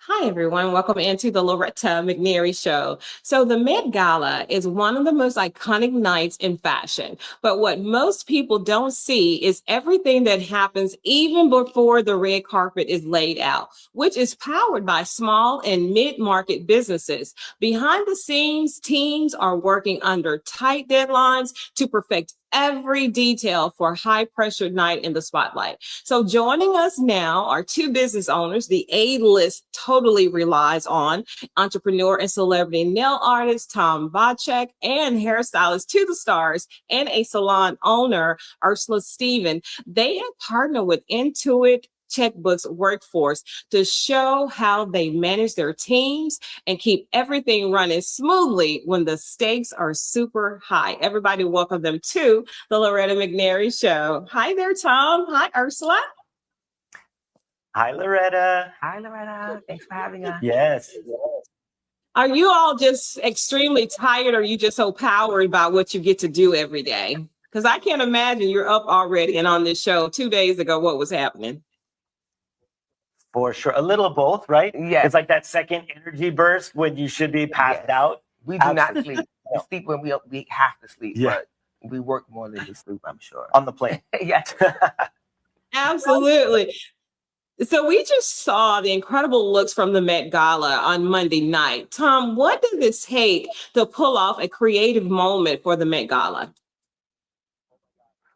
Hi, everyone. Welcome into the Loretta McNary Show. So, the Met Gala is one of the most iconic nights in fashion. But what most people don't see is everything that happens even before the red carpet is laid out, which is powered by small and mid market businesses. Behind the scenes, teams are working under tight deadlines to perfect every detail for high pressure night in the spotlight. So joining us now are two business owners the A-list totally relies on: entrepreneur and celebrity nail artist Tom Bachik and hairstylist to the stars and a salon owner, Ursula Stephen. They have partnered with Intuit Checkbooks Workforce to show how they manage their teams and keep everything running smoothly when the stakes are super high. Everybody welcome them to the Loretta McNary Show. Hi there, Tom. Hi, Ursula. Hi, Loretta. Hi, Loretta. Thanks for having us. Yes. Are you all just extremely tired, or are you just so powered by what you get to do every day? Because I can't imagine you're up already and on this show 2 days ago. What was happening? For sure. A little of both, right? Yes. It's like that second energy burst when you should be passed Yes. out. We do not Absolutely. sleep. We sleep when we have to sleep, Yeah. but we work more than we sleep, I'm sure. On the plane. Yes. Absolutely. So we just saw the incredible looks from the Met Gala on Monday night. Tom, what does it take to pull off a creative moment for the Met Gala?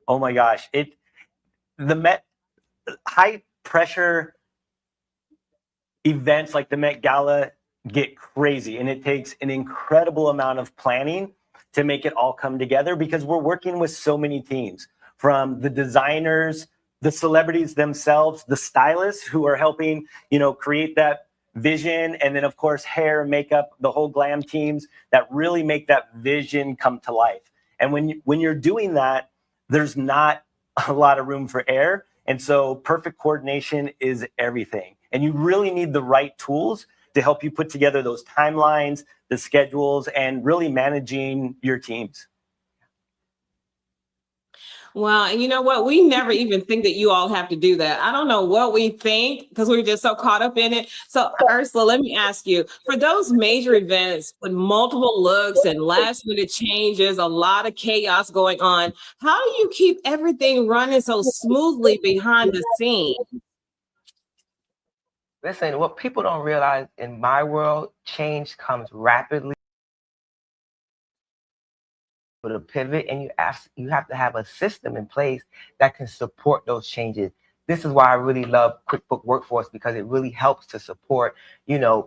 Oh my gosh. The Met high pressure events like the Met Gala get crazy, and it takes an incredible amount of planning to make it all come together because we're working with so many teams, from the designers, the celebrities themselves, the stylists who are helping, create that vision, and then of course hair, makeup, the whole glam teams that really make that vision come to life. And when you're doing that, there's not a lot of room for error, and so perfect coordination is everything. And you really need the right tools to help you put together those timelines, the schedules, and really managing your teams. Well, and you know what? We never even think that you all have to do that. I don't know what we think because we're just so caught up in it. So, Ursula, let me ask you, for those major events with multiple looks and last minute changes, a lot of chaos going on, how do you keep everything running so smoothly behind the scenes? Listen, what people don't realize in my world, change comes rapidly. For the pivot, and you have to have a system in place that can support those changes. This is why I really love QuickBook Workforce, because it really helps to support,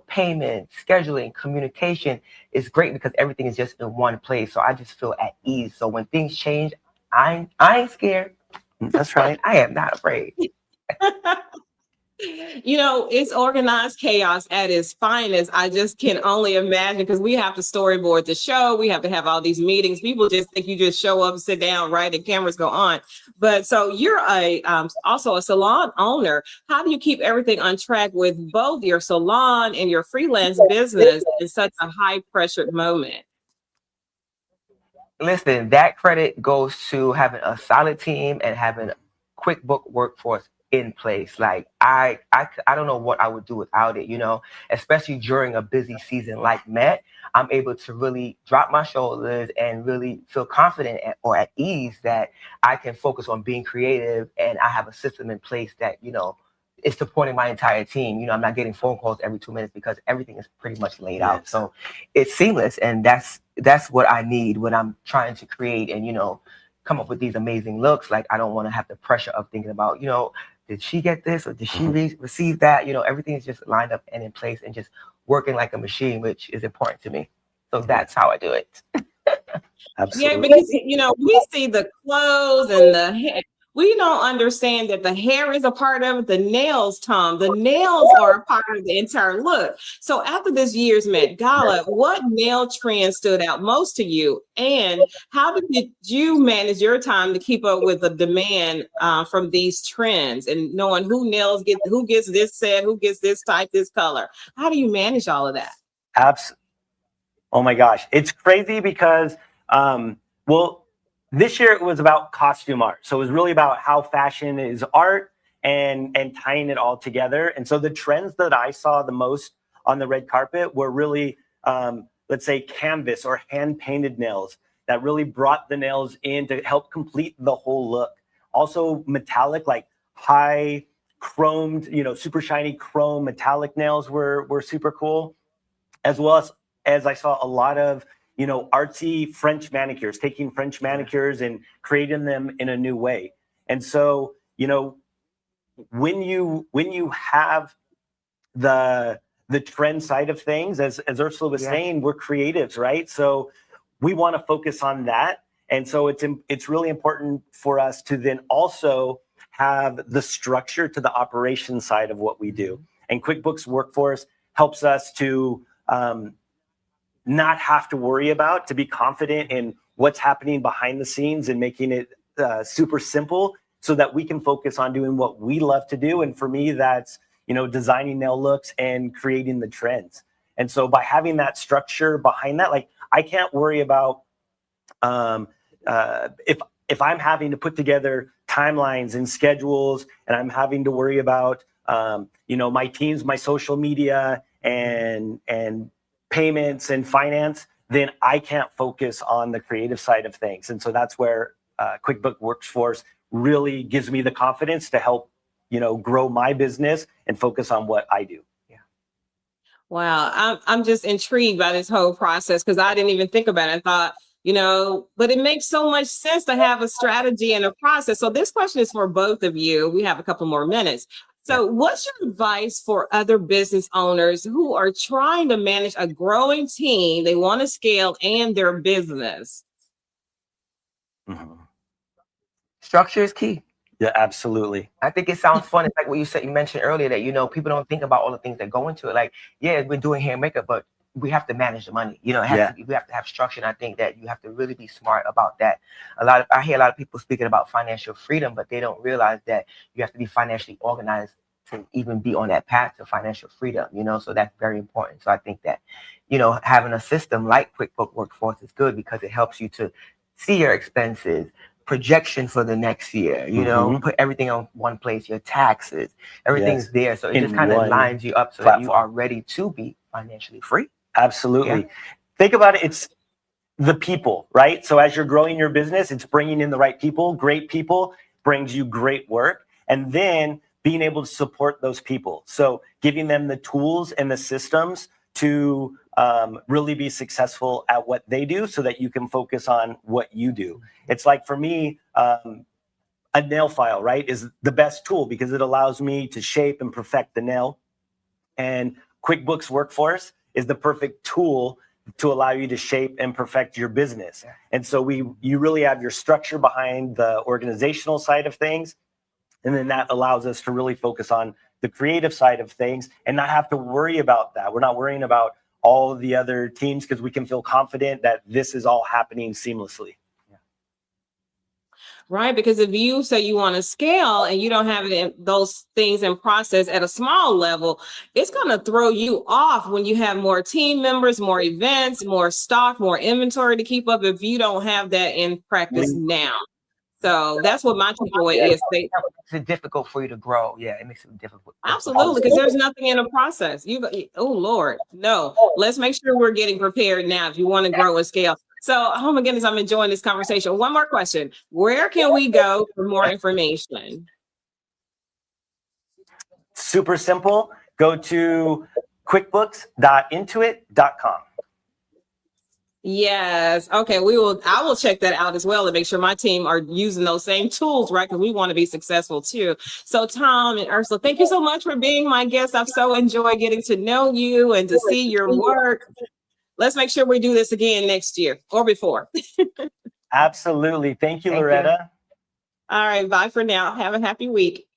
payment, scheduling, communication. It's great because everything is just in one place. So I just feel at ease. So when things change, I ain't scared. That's right. I am not afraid. It's organized chaos at its finest. I just can only imagine, because we have to storyboard the show. We have to have all these meetings. People just think you just show up, sit down, right, and cameras go on. But so you're also a salon owner. How do you keep everything on track with both your salon and your freelance business in such a high pressured moment? Listen, that credit goes to having a solid team and having QuickBook Workforce in place. Like I don't know what I would do without it, especially during a busy season like Met. I'm able to really drop my shoulders and really feel confident or at ease that I can focus on being creative, and I have a system in place that, is supporting my entire team. I'm not getting phone calls every 2 minutes because everything is pretty much laid out. So it's seamless, and that's what I need when I'm trying to create and, come up with these amazing looks. Like, I don't want to have the pressure of thinking about, did she get this or did she receive that? Everything is just lined up and in place and just working like a machine, which is important to me. So that's how I do it. Absolutely. Yeah, because we see the clothes and the hair. We don't understand that the hair is a part of it. The nails, Tom, the nails are a part of the entire look. So after this year's Met Gala, what nail trend stood out most to you? And how did you manage your time to keep up with the demand from these trends and knowing who gets this set, who gets this type, this color? How do you manage all of that? Oh my gosh. It's crazy because, this year it was about costume art. So it was really about how fashion is art and tying it all together. And so the trends that I saw the most on the red carpet were really, let's say, canvas or hand painted nails that really brought the nails in to help complete the whole look. Also metallic, like high chromed, super shiny chrome metallic nails were super cool, as well as I saw a lot of, artsy French manicures, taking French manicures and creating them in a new way. And so, when you have the trend side of things, as Ursula was saying, we're creatives, right? So we want to focus on that. And so it's really important for us to then also have the structure to the operation side of what we do. And QuickBooks Workforce helps us to not have to worry about, to be confident in what's happening behind the scenes and making it super simple so that we can focus on doing what we love to do. And for me, that's, designing nail looks and creating the trends. And so by having that structure behind that, like I can't worry about if I'm having to put together timelines and schedules and I'm having to worry about, my teams, my social media and payments and finance, then I can't focus on the creative side of things. And so that's where QuickBooks Workforce really gives me the confidence to help, grow my business and focus on what I do. Yeah. Wow. I'm just intrigued by this whole process because I didn't even think about it. I thought, but it makes so much sense to have a strategy and a process. So this question is for both of you. We have a couple more minutes. So what's your advice for other business owners who are trying to manage a growing team? They want to scale and their business. Mm-hmm. Structure is key. Yeah, absolutely. I think it sounds fun. It's like what you mentioned earlier that, people don't think about all the things that go into it. Like, yeah, we're doing hair and makeup, but we have to manage the money. We have to have structure. And I think that you have to really be smart about that. I hear a lot of people speaking about financial freedom, but they don't realize that you have to be financially organized to even be on that path to financial freedom, so that's very important. So I think that, having a system like QuickBooks Workforce is good because it helps you to see your expenses, projection for the next year, put everything on one place, your taxes, everything's there. So it just kind of lines you up so that you are ready to be financially free. Absolutely. Yeah. Think about it. It's the people, right? So as you're growing your business, it's bringing in the right people. Great people brings you great work. And then being able to support those people. So giving them the tools and the systems to really be successful at what they do so that you can focus on what you do. It's like for me, a nail file, right, is the best tool because it allows me to shape and perfect the nail. And QuickBooks Workforce is the perfect tool to allow you to shape and perfect your business. And so you really have your structure behind the organizational side of things. And then that allows us to really focus on the creative side of things and not have to worry about that. We're not worrying about all the other teams because we can feel confident that this is all happening seamlessly. Right, because if you say you want to scale and you don't have those things in process at a small level, it's going to throw you off when you have more team members, more events, more stock, more inventory to keep up if you don't have that in practice now. So that's what my takeaway is. It makes it difficult for you to grow. Yeah, it makes it difficult. Absolutely, because there's nothing in the process. Oh Lord, no. Let's make sure we're getting prepared now if you want to grow and scale. So, oh my goodness, I'm enjoying this conversation. One more question. Where can we go for more information? Super simple. Go to quickbooks.intuit.com. Yes. Okay. I will check that out as well and make sure my team are using those same tools, right? Because we want to be successful too. So Tom and Ursula, thank you so much for being my guest. I've so enjoyed getting to know you and to see your work. Let's make sure we do this again next year or before. Absolutely. Thank you, Loretta. All right. Bye for now. Have a happy week.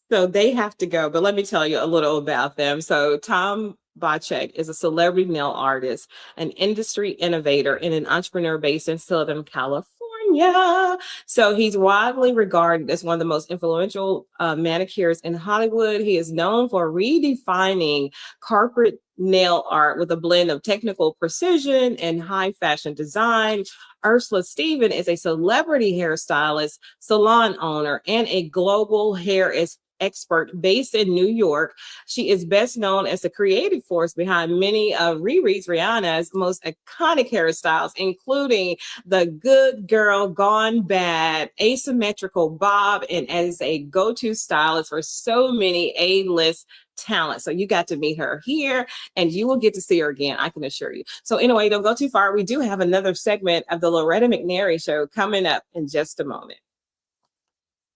So they have to go, but let me tell you a little about them. So Tom Bachik is a celebrity nail artist, an industry innovator, and an entrepreneur based in Southern California. California. So he's widely regarded as one of the most influential manicurists in Hollywood. He is known for redefining corporate nail art with a blend of technical precision and high fashion design. Ursula Stephen is a celebrity hairstylist, salon owner, and a global hair expert based in New York. She is best known as the creative force behind many of Rihanna's most iconic hairstyles, including the Good Girl Gone Bad, asymmetrical bob, and as a go-to stylist for so many A-list talent. So you got to meet her here and you will get to see her again, I can assure you. So anyway, don't go too far. We do have another segment of the Loretta McNary Show coming up in just a moment.